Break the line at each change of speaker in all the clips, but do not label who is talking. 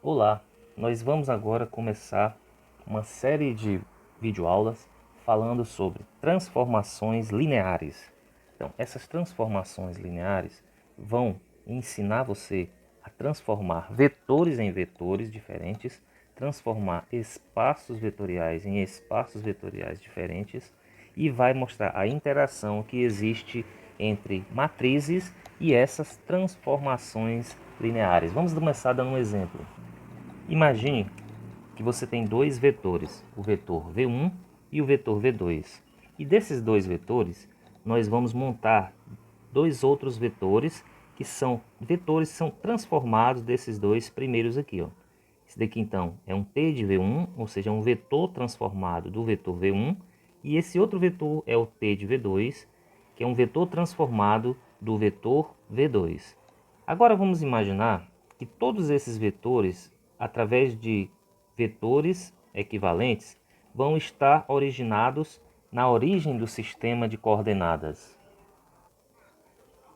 Olá, nós vamos agora começar uma série de videoaulas falando sobre transformações lineares. Então, essas transformações lineares vão ensinar você a transformar vetores em vetores diferentes, transformar espaços vetoriais em espaços vetoriais diferentes e vai mostrar a interação que existe entre matrizes e essas transformações lineares. Vamos começar dando um exemplo. Imagine que você tem dois vetores, o vetor V1 e o vetor V2. E desses dois vetores, nós vamos montar dois outros vetores que são transformados desses dois primeiros aqui, ó. Esse daqui então é um T de V1, ou seja, um vetor transformado do vetor V1, e esse outro vetor é o T de V2, que é um vetor transformado do vetor V2. Agora vamos imaginar que todos esses vetores, através de vetores equivalentes, vão estar originados na origem do sistema de coordenadas.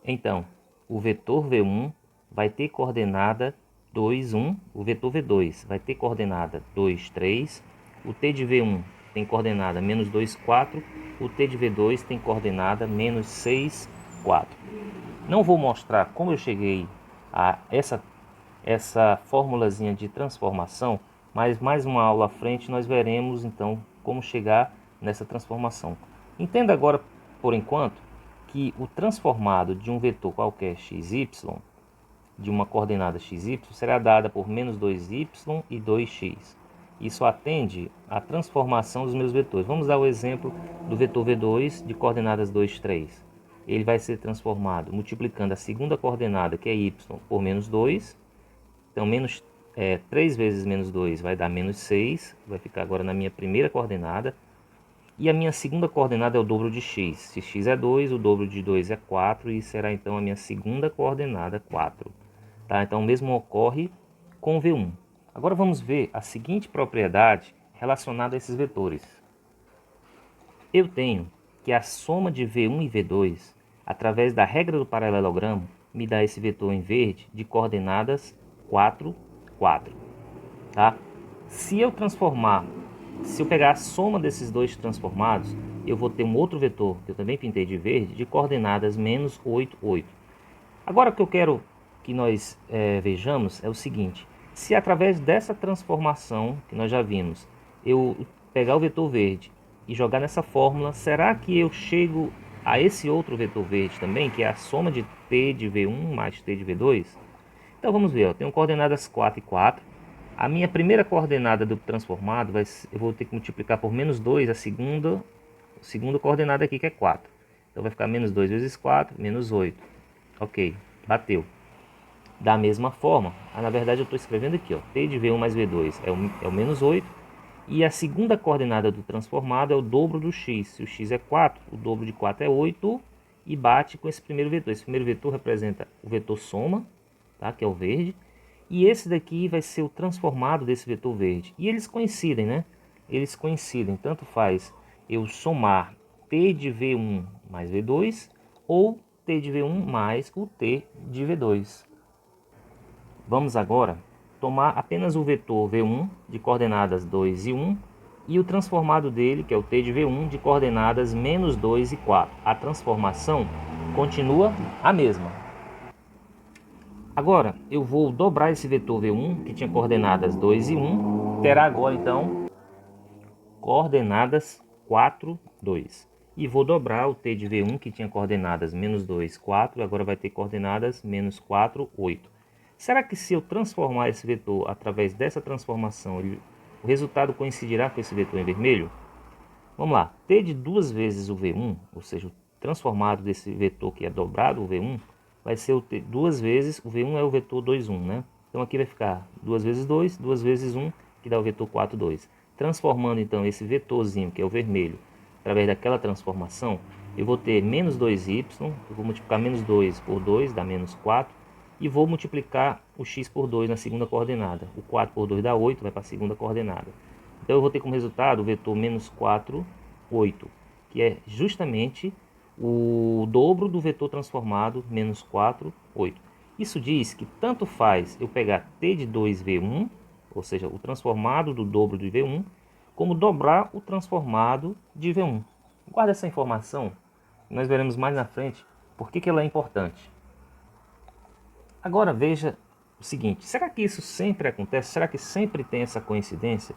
Então, o vetor V1 vai ter coordenada 2, 1, o vetor V2 vai ter coordenada 2, 3, o T de V1 tem coordenada menos 2, 4, o T de V2 tem coordenada menos 6, 4. Não vou mostrar como eu cheguei a essa formulazinha de transformação, mas mais uma aula à frente nós veremos então como chegar nessa transformação. Entenda agora, por enquanto, que o transformado de um vetor qualquer xy, de uma coordenada xy, será dada por menos 2y e 2x. Isso atende à transformação dos meus vetores. Vamos dar o exemplo do vetor V2 de coordenadas 2, 3. Ele vai ser transformado multiplicando a segunda coordenada, que é y, por menos 2. Então, 3 vezes menos 2 vai dar menos 6. Vai ficar agora na minha primeira coordenada. E a minha segunda coordenada é o dobro de x. Se x é 2, o dobro de 2 é 4 e será então a minha segunda coordenada 4. Tá? Então o mesmo ocorre com o V1. Agora vamos ver a seguinte propriedade relacionada a esses vetores. Eu tenho que a soma de V1 e V2, através da regra do paralelogramo, me dá esse vetor em verde de coordenadas 4, 4. Tá? Se eu pegar a soma desses dois transformados, eu vou ter um outro vetor, que eu também pintei de verde, de coordenadas menos 8, 8. Agora o que eu quero que nós vejamos é o seguinte: se através dessa transformação que nós já vimos, eu pegar o vetor verde e jogar nessa fórmula, será que eu chego a esse outro vetor verde também, que é a soma de t de V1 mais t de V2? Então vamos ver, eu tenho coordenadas 4 e 4. A minha primeira coordenada do transformado, eu vou ter que multiplicar por menos 2 a segunda coordenada aqui, que é 4. Então vai ficar menos 2 vezes 4, menos 8. Ok, bateu. Da mesma forma, na verdade eu estou escrevendo aqui, ó, t de V1 mais V2 é o menos 8. E a segunda coordenada do transformado é o dobro do x. Se o x é 4, o dobro de 4 é 8 e bate com esse primeiro vetor. Esse primeiro vetor representa o vetor soma, tá? Que é o verde. E esse daqui vai ser o transformado desse vetor verde. E eles coincidem, né? Eles coincidem. Tanto faz eu somar t de V1 mais V2 ou t de V1 mais o t de V2. Vamos agora tomar apenas o vetor V1 de coordenadas 2 e 1 e o transformado dele, que é o t de V1, de coordenadas menos 2 e 4. A transformação continua a mesma. Agora, eu vou dobrar esse vetor V1, que tinha coordenadas 2 e 1, terá agora, então, coordenadas 4, 2. E vou dobrar o t de V1, que tinha coordenadas menos 2, 4, agora vai ter coordenadas menos 4, 8. Será que se eu transformar esse vetor através dessa transformação, o resultado coincidirá com esse vetor em vermelho? Vamos lá, t de 2 vezes o V1, ou seja, o transformado desse vetor que é dobrado o V1, vai ser o t 2 vezes, o V1 é o vetor 2, 1, né? Então aqui vai ficar 2 vezes 2, 2 vezes 1, que dá o vetor 4, 2. Transformando então esse vetorzinho, que é o vermelho, através daquela transformação, eu vou ter menos 2y, eu vou multiplicar menos 2 por 2, dá menos 4, e vou multiplicar o x por 2 na segunda coordenada. O 4 por 2 dá 8, vai para a segunda coordenada. Então eu vou ter como resultado o vetor menos 4, 8, que é justamente o dobro do vetor transformado, menos 4, 8. Isso diz que tanto faz eu pegar t de 2v1, ou seja, o transformado do dobro de v1, como dobrar o transformado de v1. Guarda essa informação, nós veremos mais na frente por que ela é importante. Agora veja o seguinte, será que isso sempre acontece? Será que sempre tem essa coincidência?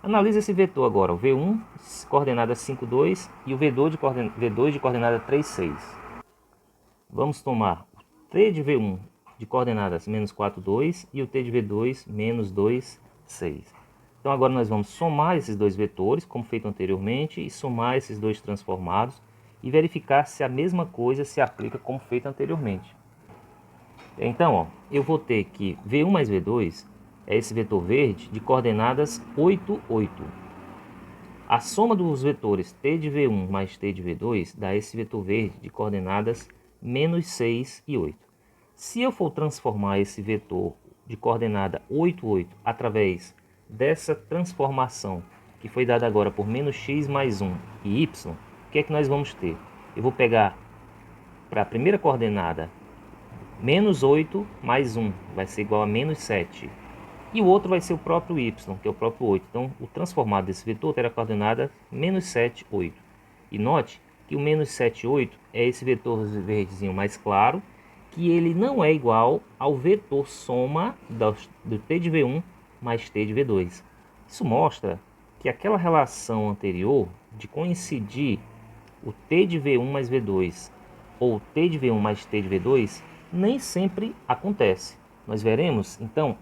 Analise esse vetor agora, o v1, coordenada 5, 2, e o v2 de coordenada 3, 6. Vamos tomar o t de v1 de coordenadas menos 4, 2 e o t de v2 menos 2, 6. Então agora nós vamos somar esses dois vetores, como feito anteriormente, e somar esses dois transformados e verificar se a mesma coisa se aplica como feito anteriormente. Então, ó, eu vou ter que v1 mais v2 é esse vetor verde de coordenadas 8, 8. A soma dos vetores t de v1 mais t de v2 dá esse vetor verde de coordenadas menos 6 e 8. Se eu for transformar esse vetor de coordenada 8, 8 através dessa transformação que foi dada agora por menos x mais 1 e y, o que é que nós vamos ter? Eu vou pegar para a primeira coordenada menos 8 mais 1 vai ser igual a menos 7. E o outro vai ser o próprio y, que é o próprio 8. Então, o transformado desse vetor terá a coordenada menos 7, 8. E note que o menos 7, 8 é esse vetor verdezinho mais claro, que ele não é igual ao vetor soma do t de v1 mais t de v2. Isso mostra que aquela relação anterior de coincidir o t de v1 mais v2 ou t de v1 mais t de v2 nem sempre acontece. Nós veremos, então,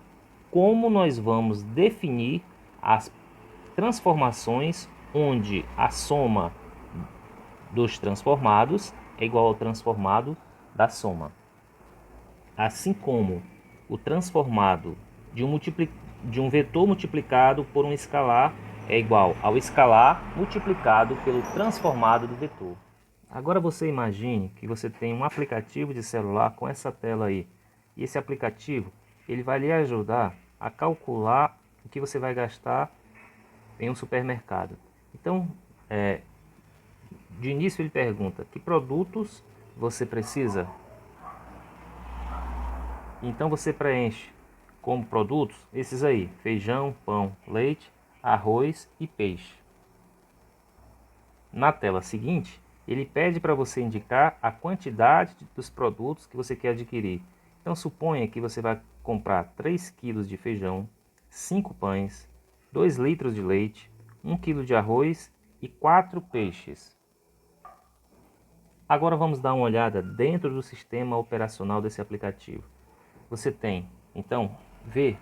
como nós vamos definir as transformações onde a soma dos transformados é igual ao transformado da soma. Assim como o transformado de um vetor multiplicado por um escalar é igual ao escalar multiplicado pelo transformado do vetor. Agora você imagine que você tem um aplicativo de celular com essa tela aí. E esse aplicativo ele vai lhe ajudar a calcular o que você vai gastar em um supermercado. Então, de início ele pergunta que produtos você precisa. Então você preenche como produtos esses aí: feijão, pão, leite, arroz e peixe. Na tela seguinte, ele pede para você indicar a quantidade dos produtos que você quer adquirir. Então suponha que você vai comprar 3 kg de feijão, 5 pães, 2 litros de leite, 1 kg de arroz e 4 peixes. Agora vamos dar uma olhada dentro do sistema operacional desse aplicativo. Você tem, então, ver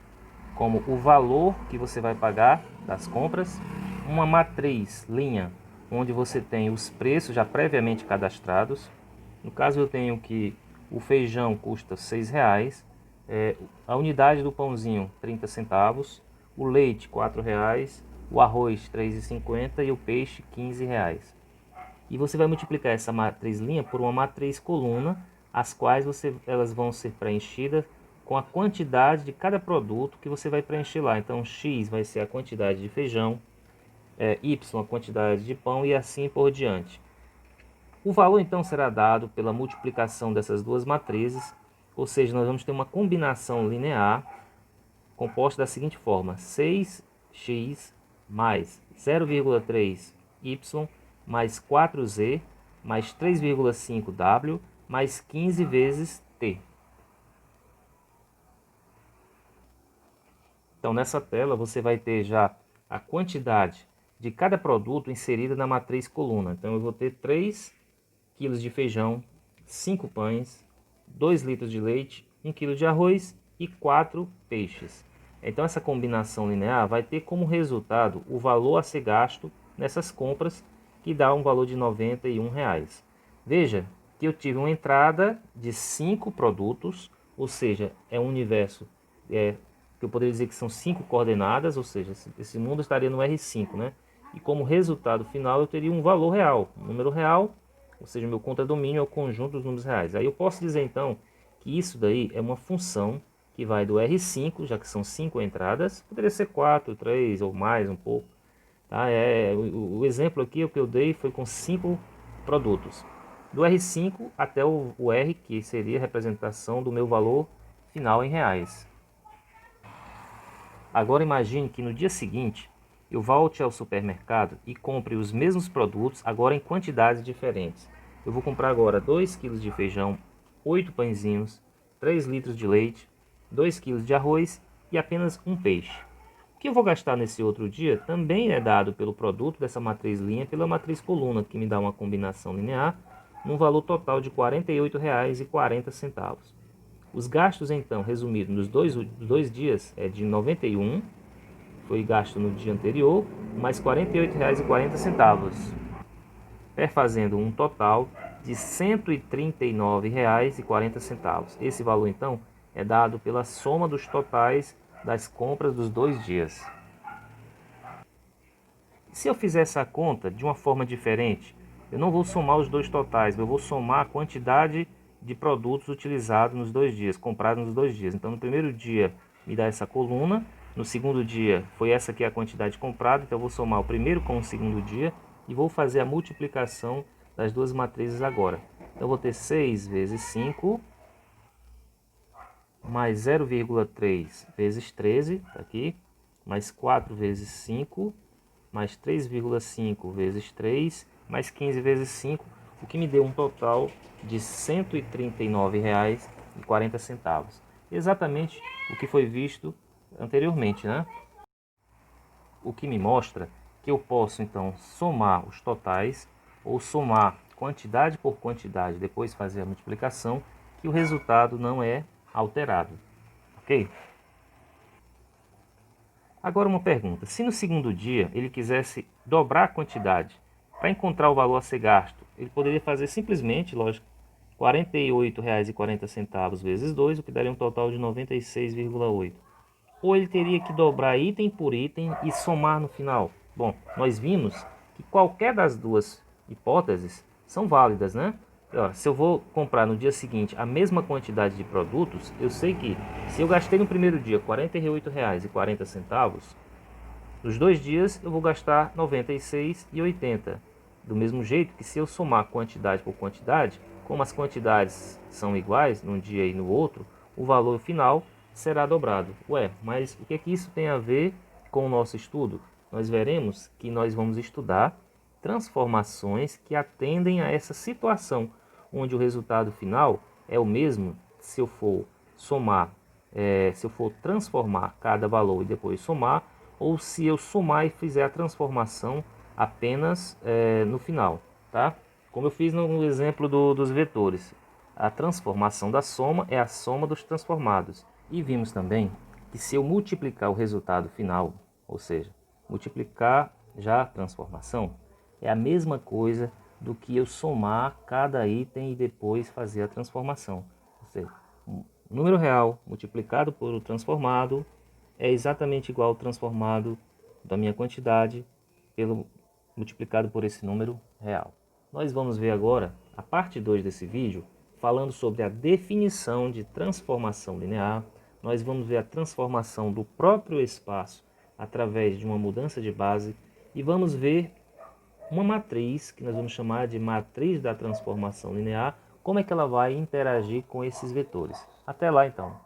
como o valor que você vai pagar das compras, uma matriz, linha, onde você tem os preços já previamente cadastrados. No caso eu tenho que o feijão custa R$6, a unidade do pãozinho 30 centavos, o leite R$4, o arroz R$3,50 e o peixe R$15. E você vai multiplicar essa matriz linha por uma matriz coluna, as quais elas vão ser preenchidas com a quantidade de cada produto que você vai preencher lá. Então X vai ser a quantidade de feijão, Y a quantidade de pão e assim por diante. O valor então será dado pela multiplicação dessas duas matrizes, ou seja, nós vamos ter uma combinação linear composta da seguinte forma: 6x mais 0,3y mais 4z mais 3,5w mais 15 vezes t. Então nessa tela você vai ter já a quantidade de cada produto inserida na matriz coluna. Então eu vou ter 3 kg de feijão, 5 pães, 2 litros de leite, 1 kg de arroz e 4 peixes. Então essa combinação linear vai ter como resultado o valor a ser gasto nessas compras, que dá um valor de R$91. Veja que eu tive uma entrada de 5 produtos, ou seja, é um universo que eu poderia dizer que são 5 coordenadas, ou seja, esse mundo estaria no R5, né? E como resultado final eu teria um valor real, um número real, ou seja, meu contradomínio é o conjunto dos números reais. Aí eu posso dizer então que isso daí é uma função que vai do R5, já que são 5 entradas, poderia ser 4, 3 ou mais um pouco. Tá? O exemplo aqui o que eu dei foi com 5 produtos. do R5 até o R, que seria a representação do meu valor final em reais. Agora imagine que no dia seguinte eu volte ao supermercado e compre os mesmos produtos, agora em quantidades diferentes. Eu vou comprar agora 2 kg de feijão, 8 pãezinhos, 3 litros de leite, 2 kg de arroz e apenas um peixe. O que eu vou gastar nesse outro dia também é dado pelo produto dessa matriz linha pela matriz coluna, que me dá uma combinação linear, num valor total de R$ 48,40. Os gastos, então, resumidos nos dois dias, é de 91, foi gasto no dia anterior, mais R$ 48,40, perfazendo um total de R$ 139,40. Esse valor, então, é dado pela soma dos totais das compras dos 2 dias. Se eu fizer essa conta de uma forma diferente, eu não vou somar os dois totais, eu vou somar a quantidade de produtos utilizados nos 2 dias, comprados nos 2 dias. Então, no primeiro dia me dá essa coluna, no segundo dia foi essa aqui a quantidade comprada, então eu vou somar o primeiro com o segundo dia e vou fazer a multiplicação das duas matrizes agora. Então, eu vou ter 6 vezes 5, mais 0,3 vezes 13, tá aqui, mais 4 vezes 5, mais 3,5 vezes 3, mais 15 vezes 5, o que me deu um total de R$ 139,40. Exatamente o que foi visto anteriormente, né? O que me mostra que eu posso, então, somar os totais ou somar quantidade por quantidade, depois fazer a multiplicação, que o resultado não é alterado, ok? Agora uma pergunta, se no segundo dia ele quisesse dobrar a quantidade para encontrar o valor a ser gasto, ele poderia fazer simplesmente, lógico, R$ 48,40 vezes 2, o que daria um total de 96,8. Ou ele teria que dobrar item por item e somar no final. Bom, nós vimos que qualquer das duas hipóteses são válidas, né? Se eu vou comprar no dia seguinte a mesma quantidade de produtos, eu sei que se eu gastei no primeiro dia R$ 48,40, nos 2 dias eu vou gastar R$ 96,80. Do mesmo jeito que se eu somar quantidade por quantidade, como as quantidades são iguais num dia e no outro, o valor final será dobrado. Ué, mas o que é que isso tem a ver com o nosso estudo? Nós veremos que nós vamos estudar transformações que atendem a essa situação, onde o resultado final é o mesmo se eu for somar, se eu for transformar cada valor e depois somar, ou se eu somar e fizer a transformação apenas no final, tá? Como eu fiz no exemplo dos vetores, a transformação da soma é a soma dos transformados. E vimos também que se eu multiplicar o resultado final, ou seja, multiplicar já a transformação, é a mesma coisa do que eu somar cada item e depois fazer a transformação. Ou seja, o número real multiplicado por o transformado é exatamente igual ao transformado da minha quantidade multiplicado por esse número real. Nós vamos ver agora a parte 2 desse vídeo, falando sobre a definição de transformação linear. Nós vamos ver a transformação do próprio espaço através de uma mudança de base e vamos ver uma matriz, que nós vamos chamar de matriz da transformação linear, como é que ela vai interagir com esses vetores. Até lá então!